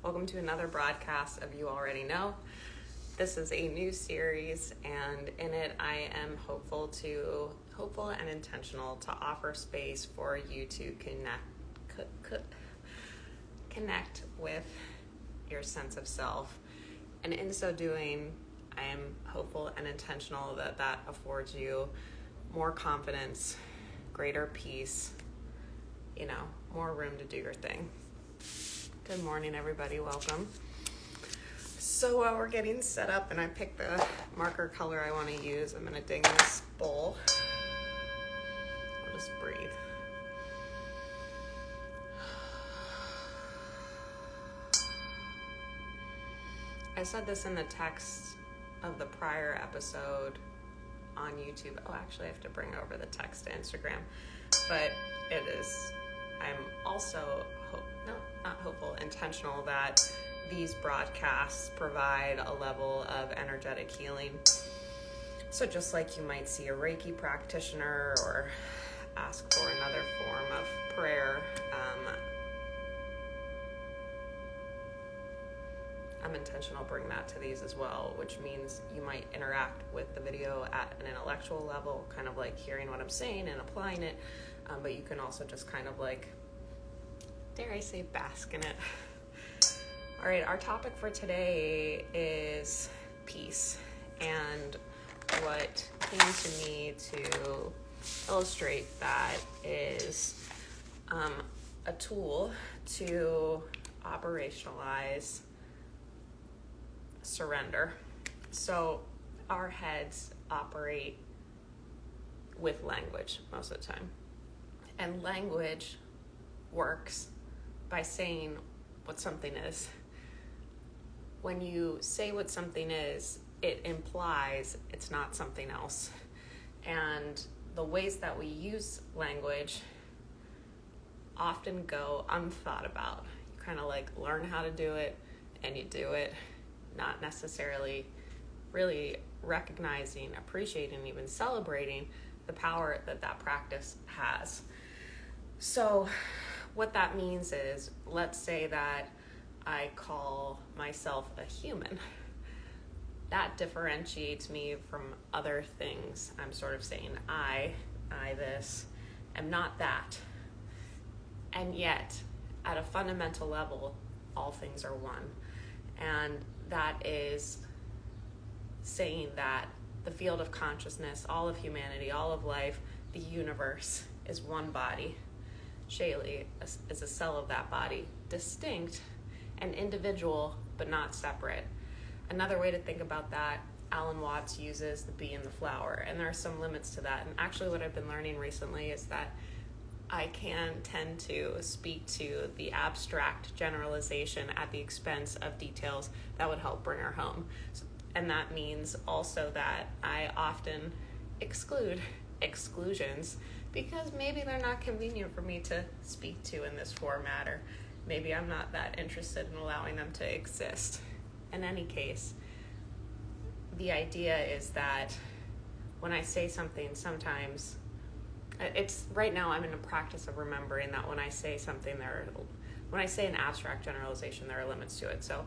Welcome to another broadcast of You Already Know. This is a new series, and in it I am hopeful and intentional to offer space for you to connect with your sense of self. And in so doing, I am hopeful and intentional that affords you more confidence, greater peace, more room to do your thing. Good morning, everybody. Welcome. So we're getting set up, and I picked the marker color I want to use. I'm going to ding this bowl. I'll just breathe. I said this in the text of the prior episode on YouTube. Oh, actually, I have to bring over the text to Instagram. But it is, I'm also intentional that these broadcasts provide a level of energetic healing. So just like you might see a Reiki practitioner or ask for another form of prayer, I'm intentional bring that to these as well, which means you might interact with the video at an intellectual level, kind of like hearing what I'm saying and applying it, but you can also just kind of like, dare I say, bask in it. All right, our topic for today is peace, and what came to me to illustrate that is a tool to operationalize surrender. So our heads operate with language most of the time, and language works by saying what something is. When you say what something is, it implies it's not something else. And the ways that we use language often go unthought about. You kind of like learn how to do it and you do it, not necessarily really recognizing, appreciating, even celebrating the power that practice has. So what that means is, let's say that I call myself a human. That differentiates me from other things. I'm sort of saying I this, am not that. And yet, at a fundamental level, all things are one. And that is saying that the field of consciousness, all of humanity, all of life, the universe is one body. Shaylee is a cell of that body, distinct and individual, but not separate. Another way to think about that, Alan Watts uses the bee and the flower, and there are some limits to that. And actually what I've been learning recently is that I can tend to speak to the abstract generalization at the expense of details that would help bring her home. And that means also that I often exclude exclusions because maybe they're not convenient for me to speak to in this format, or maybe I'm not that interested in allowing them to exist. In any case, the idea is that when I say something, sometimes right now I'm in a practice of remembering that when I say something, when I say an abstract generalization, there are limits to it. So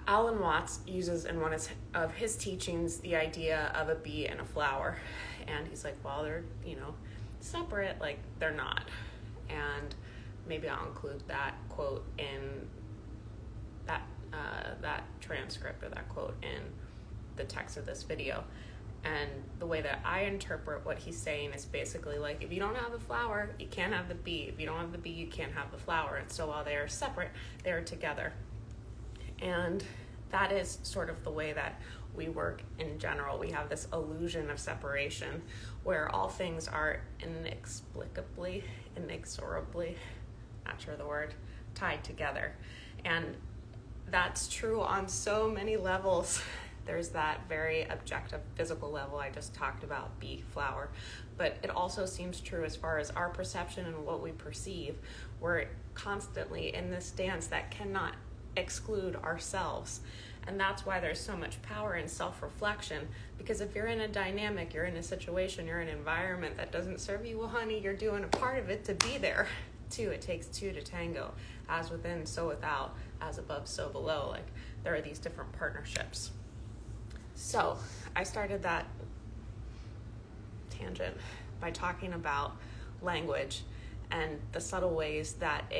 Alan Watts uses in one of his teachings the idea of a bee and a flower. And he's like, well, they're, separate, like they're not. And maybe I'll include that quote in that transcript, or that quote in the text of this video. And the way that I interpret what he's saying is basically like, if you don't have the flower, you can't have the bee. If you don't have the bee, you can't have the flower. And so while they are separate, they are together. And that is sort of the way that we work in general. We have this illusion of separation where all things are inexorably, not sure the word, tied together. And that's true on so many levels. There's that very objective physical level I just talked about, bee, flower. But it also seems true as far as our perception and what we perceive. We're constantly in this dance that cannot exclude ourselves. And that's why there's so much power in self-reflection, because if you're in a dynamic, you're in a situation, you're in an environment that doesn't serve you, well, honey, you're doing a part of it to be there. two. It takes two to tango. As within, so without. As above, so below. Like, there are these different partnerships. So I started that tangent by talking about language and the subtle ways that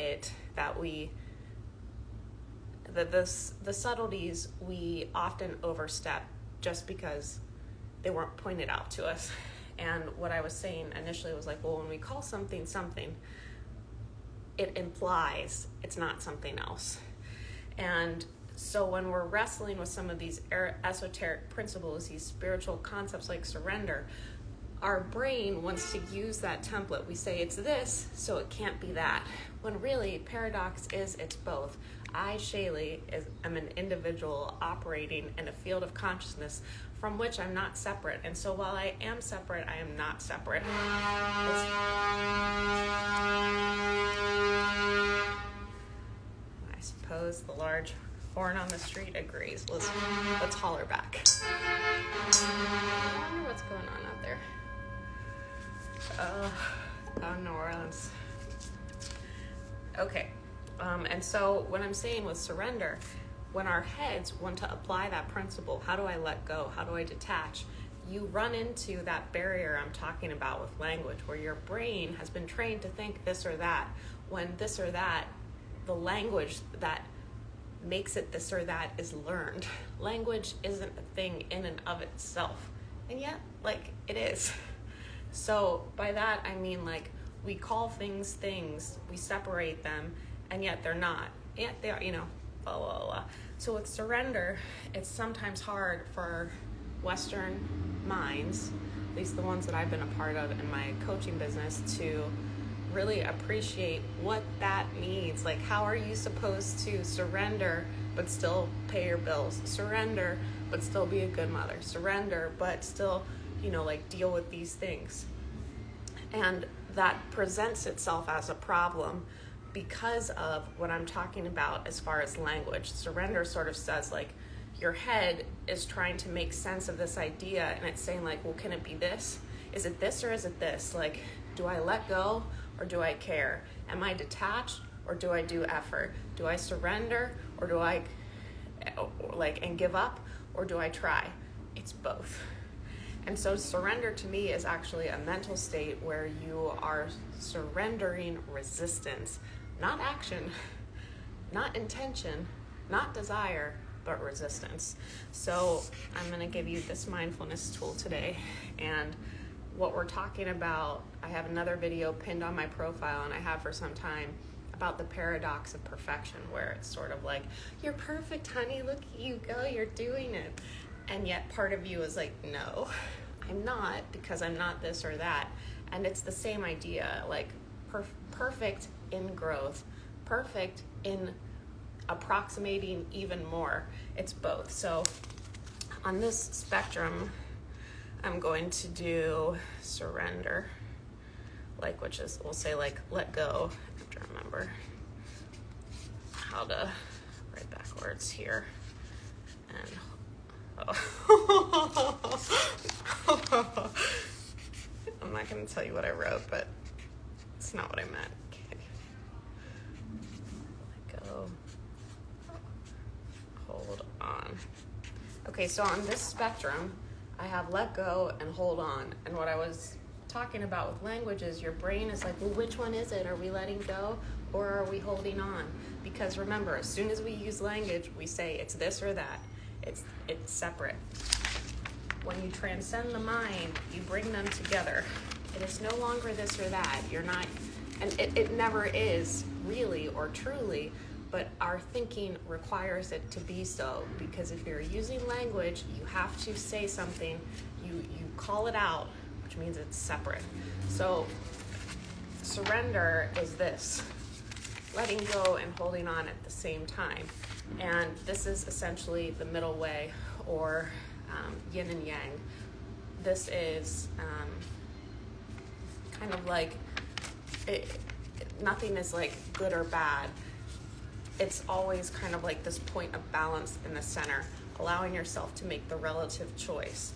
the subtleties we often overstep just because they weren't pointed out to us. And what I was saying initially was like, well, when we call something something, it implies it's not something else. And so when we're wrestling with some of these esoteric principles, these spiritual concepts like surrender, our brain wants to use that template. We say it's this, so it can't be that. When really, paradox is it's both. I, Shaylee, am an individual operating in a field of consciousness from which I'm not separate. And so while I am separate, I am not separate. I suppose the large horn on the street agrees. Let's holler back. I wonder what's going on out there. New Orleans. Okay. And so when I'm saying with surrender, when our heads want to apply that principle, how do I let go? How do I detach? You run into that barrier I'm talking about with language, where your brain has been trained to think this or that, when this or that, the language that makes it this or that is learned. Language isn't a thing in and of itself, and yet, like, it is. So by that, I mean, like, we call things things, we separate them, and yet they're not. Yet they are, blah, blah, blah. So with surrender, it's sometimes hard for Western minds, at least the ones that I've been a part of in my coaching business, to really appreciate what that means. Like, how are you supposed to surrender but still pay your bills? Surrender but still be a good mother? Surrender but still, deal with these things? And that presents itself as a problem because of what I'm talking about as far as language. Surrender sort of says, like, your head is trying to make sense of this idea, and it's saying, like, well, can it be this? Is it this or is it this? Like, do I let go or do I care? Am I detached or do I do effort? Do I surrender or do I, and give up, or do I try? It's both. And so surrender to me is actually a mental state where you are surrendering resistance, not action, not intention, not desire, but resistance. So I'm going to give you this mindfulness tool today. And what we're talking about, I have another video pinned on my profile, and I have for some time, about the paradox of perfection, where it's sort of like, you're perfect, honey, look at you go, you're doing it. And yet part of you is like, no, I'm not, because I'm not this or that. And it's the same idea, like perfect in growth, perfect in approximating even more. It's both. So on this spectrum, I'm going to do surrender, which is, we'll say, like, let go. I have to remember how to write backwards here. And I'm not going to tell you what I wrote, but it's not what I meant. Okay. Let go. Hold on. Okay, so on this spectrum, I have let go and hold on. And what I was talking about with language is your brain is like, well, which one is it? Are we letting go or are we holding on? Because remember, as soon as we use language, we say it's this or that. It's separate. When you transcend the mind, you bring them together. It is no longer this or that. You're not, and it never is really or truly, but our thinking requires it to be so, because if you're using language, you have to say something, you call it out, which means it's separate. So surrender is this, letting go and holding on at the same time. And this is essentially the middle way, or yin and yang. This is kind of like, nothing is like good or bad. It's always kind of like this point of balance in the center, allowing yourself to make the relative choice.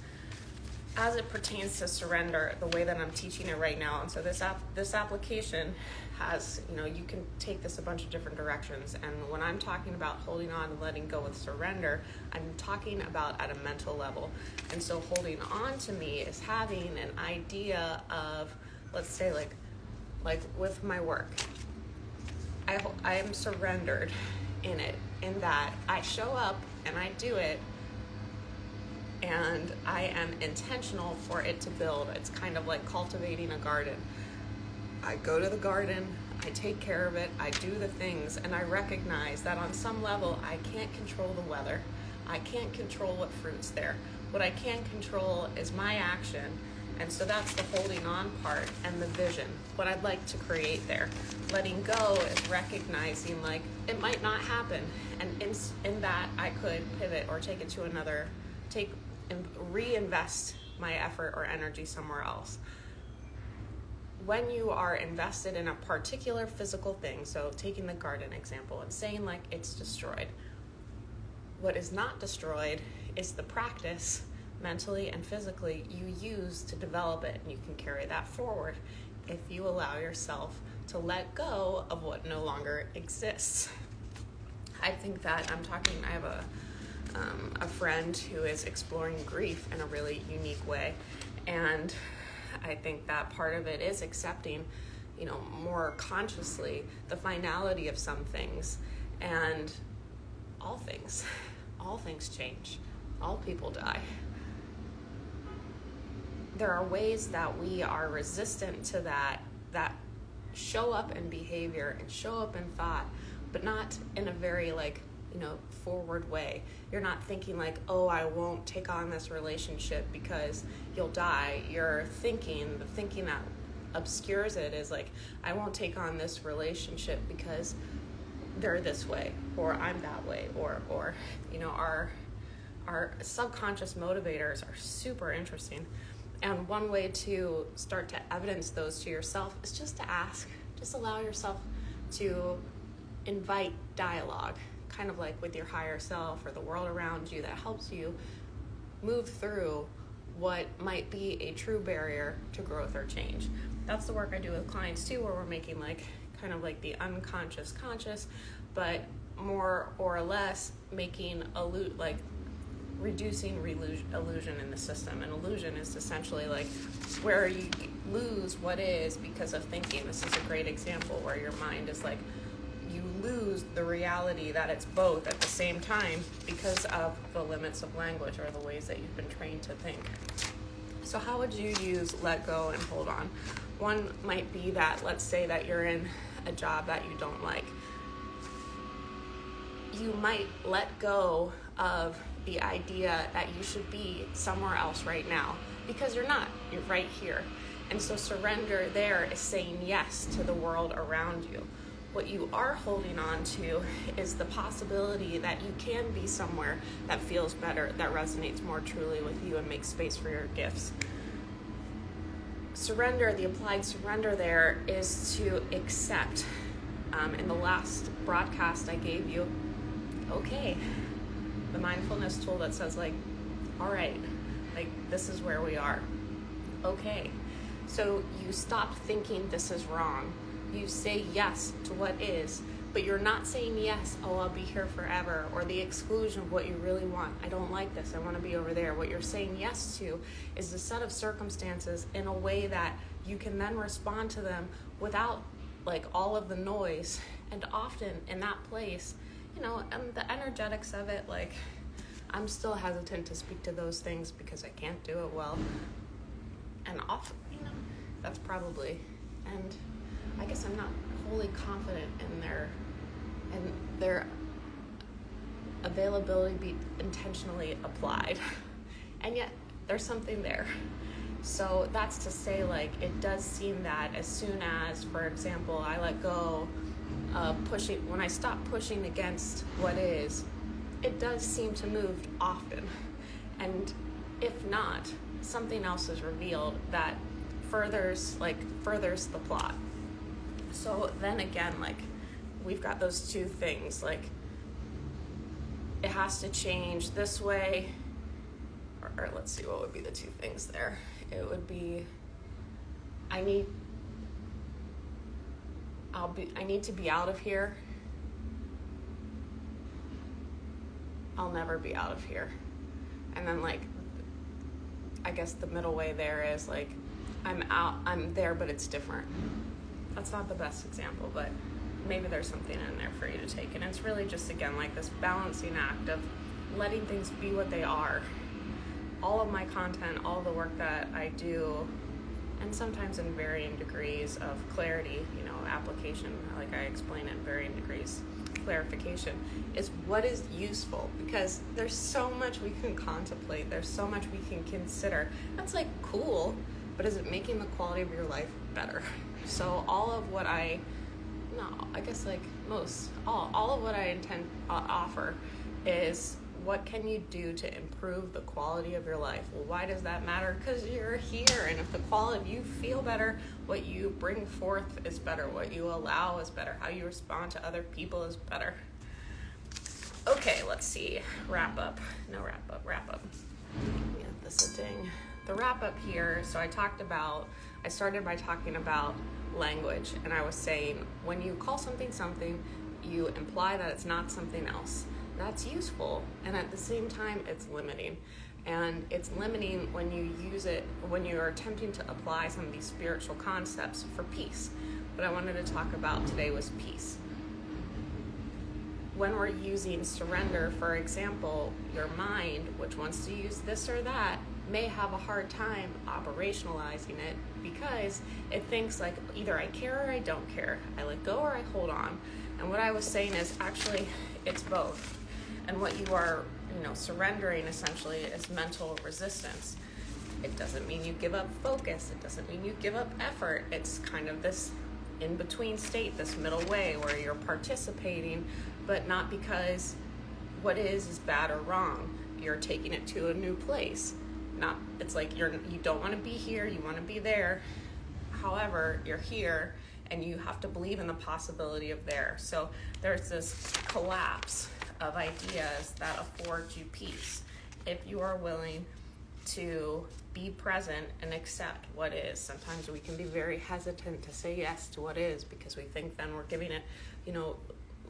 as it pertains to surrender, the way that I'm teaching it right now, and so this application has, you can take this a bunch of different directions. And when I'm talking about holding on and letting go with surrender, I'm talking about at a mental level. And so holding on to me is having an idea of, let's say, like with my work, I am surrendered in it, in that I show up and I do it, and I am intentional for it to build. It's kind of like cultivating a garden. I go to the garden, I take care of it, I do the things, and I recognize that on some level I can't control the weather. I can't control what fruit's there. What I can control is my action. And so that's the holding on part and the vision, what I'd like to create there. Letting go is recognizing like it might not happen, and in that I could pivot or take it to another, reinvest my effort or energy somewhere else. When you are invested in a particular physical thing, so taking the garden example and saying like it's destroyed, what is not destroyed is the practice mentally and physically you use to develop it, and you can carry that forward if you allow yourself to let go of what no longer exists. I think that I have a friend who is exploring grief in a really unique way, and I think that part of it is accepting, more consciously the finality of some things, and all things change, all people die. There are ways that we are resistant to that show up in behavior and show up in thought, but not in a very forward way. You're not thinking like, oh, I won't take on this relationship because you'll die. The thinking that obscures it is like, I won't take on this relationship because they're this way, or I'm that way, or our subconscious motivators are super interesting. And one way to start to evidence those to yourself is just to ask, just allow yourself to invite dialogue, kind of like with your higher self or the world around you, that helps you move through what might be a true barrier to growth or change. That's the work I do with clients too, where we're making kind of the unconscious conscious, but more or less making reducing illusion in the system. And illusion is essentially where you lose what is because of thinking. This is a great example where your mind is you lose the reality that it's both at the same time because of the limits of language or the ways that you've been trained to think. So how would you use let go and hold on? One might be that, let's say that you're in a job that you don't like. You might let go of the idea that you should be somewhere else right now, because you're not. You're right here. And so surrender there is saying yes to the world around you. What you are holding on to is the possibility that you can be somewhere that feels better, that resonates more truly with you and makes space for your gifts. Surrender, the applied surrender there, is to accept. In the last broadcast I gave you, okay, the mindfulness tool that says all right, this is where we are. Okay, so you stop thinking this is wrong. You say yes to what is, but you're not saying yes, oh, I'll be here forever, or the exclusion of what you really want. I don't like this, I want to be over there. What you're saying yes to is a set of circumstances in a way that you can then respond to them without all of the noise. And often in that place, and the energetics of it, I'm still hesitant to speak to those things because I can't do it well. And often, that's probably, and I guess I'm not wholly confident in their availability be intentionally applied. And yet there's something there. So that's to say, it does seem that as soon as, for example, I let go of pushing, when I stop pushing against what is, it does seem to move often. And if not, something else is revealed that furthers the plot. So then again, we've got those two things, it has to change this way or let's see, what would be the two things there? It would be, I need to be out of here. I'll never be out of here. And then like, I guess the middle way there is like, I'm there, but it's different. That's not the best example, but maybe there's something in there for you to take. And it's really just, again, like this balancing act of letting things be what they are. All of my content, all the work that I do, and sometimes in varying degrees of clarity, application, like I explain it in varying degrees, clarification, is what is useful, because there's so much we can contemplate, there's so much we can consider. That's like cool, but is it making the quality of your life better? So all of what all of what I intend to offer is, what can you do to improve the quality of your life? Well, why does that matter? Because you're here, and if the quality, you feel better, what you bring forth is better, what you allow is better, how you respond to other people is better. Okay, let's see. Wrap up. Yeah, this is a ding. The wrap up here, so I started by talking about language, and I was saying, when you call something something, you imply that it's not something else. That's useful, and at the same time, it's limiting. And it's limiting when you use it, when you're attempting to apply some of these spiritual concepts for peace. What I wanted to talk about today was peace. When we're using surrender, for example, your mind, which wants to use this or that, may have a hard time operationalizing it because it thinks like, either I care or I don't care. I let go or I hold on. And what I was saying is, actually, it's both. And what you are, surrendering essentially is mental resistance. It doesn't mean you give up focus. It doesn't mean you give up effort. It's kind of this in-between state, this middle way where you're participating, but not because what is bad or wrong. You're taking it to a new place. It's like you don't want to be here, you want to be there. However, you're here, and you have to believe in the possibility of there. So there's this collapse of ideas that afford you peace if you are willing to be present and accept what is. Sometimes we can be very hesitant to say yes to what is because we think then we're giving it,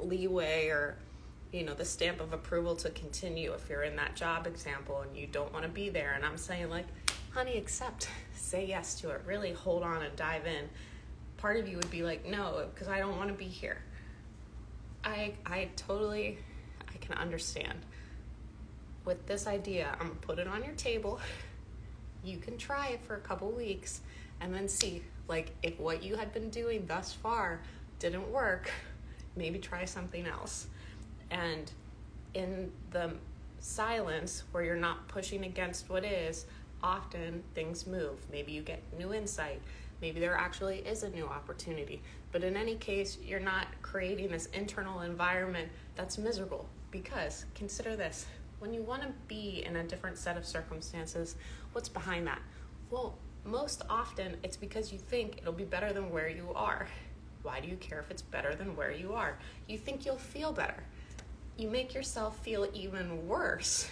leeway or, the stamp of approval to continue. If you're in that job example and you don't want to be there, and I'm saying like, honey, accept, say yes to it, really hold on and dive in. Part of you would be like, no, because I don't want to be here. I can understand. With this idea, I'm going to put it on your table. You can try it for a couple weeks and then see, like, if what you had been doing thus far didn't work, maybe try something else. And in the silence where you're not pushing against what is, often things move. Maybe you get new insight. Maybe there actually is a new opportunity. But in any case, you're not creating this internal environment that's miserable. Because, consider this, when you want to be in a different set of circumstances, what's behind that? Well, most often it's because you think it'll be better than where you are. Why do you care if it's better than where you are? You think you'll feel better. You make yourself feel even worse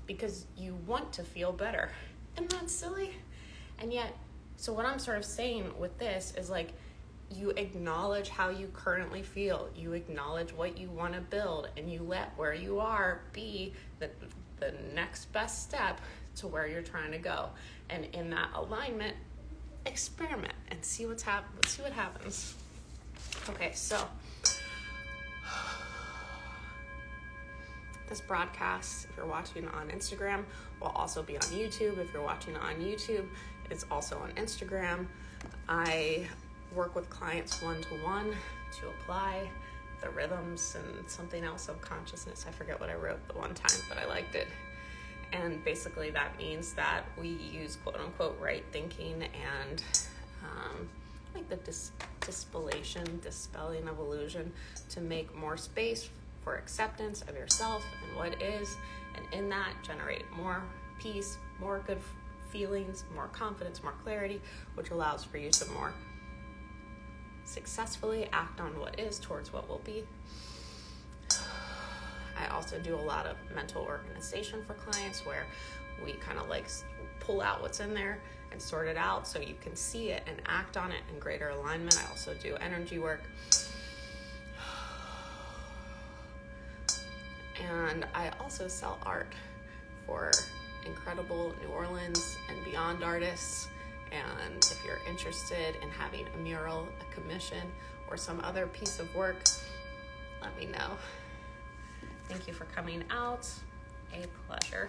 because you want to feel better. Isn't that silly? And yet, so what I'm sort of saying with this is like, you acknowledge how you currently feel. You acknowledge what you want to build, and you let where you are be the next best step to where you're trying to go. And in that alignment, experiment and see what happens. Okay, so this broadcast, if you're watching on Instagram, will also be on YouTube. If you're watching on YouTube, it's also on Instagram. I work with clients one-to-one to apply the rhythms and something else of consciousness. I forget what I wrote the one time, but I liked it. And basically that means that we use quote-unquote right thinking and like the dispelling of illusion to make more space for acceptance of yourself and what is, and in that generate more peace, more good feelings, more confidence, more clarity, which allows for you to more successfully act on what is towards what will be. I also do a lot of mental organization for clients where we kind of like pull out what's in there and sort it out so you can see it and act on it in greater alignment. I also do energy work. And I also sell art for incredible New Orleans and beyond artists. And if you're interested in having a mural, a commission, or some other piece of work, let me know. Thank you for coming out. A pleasure.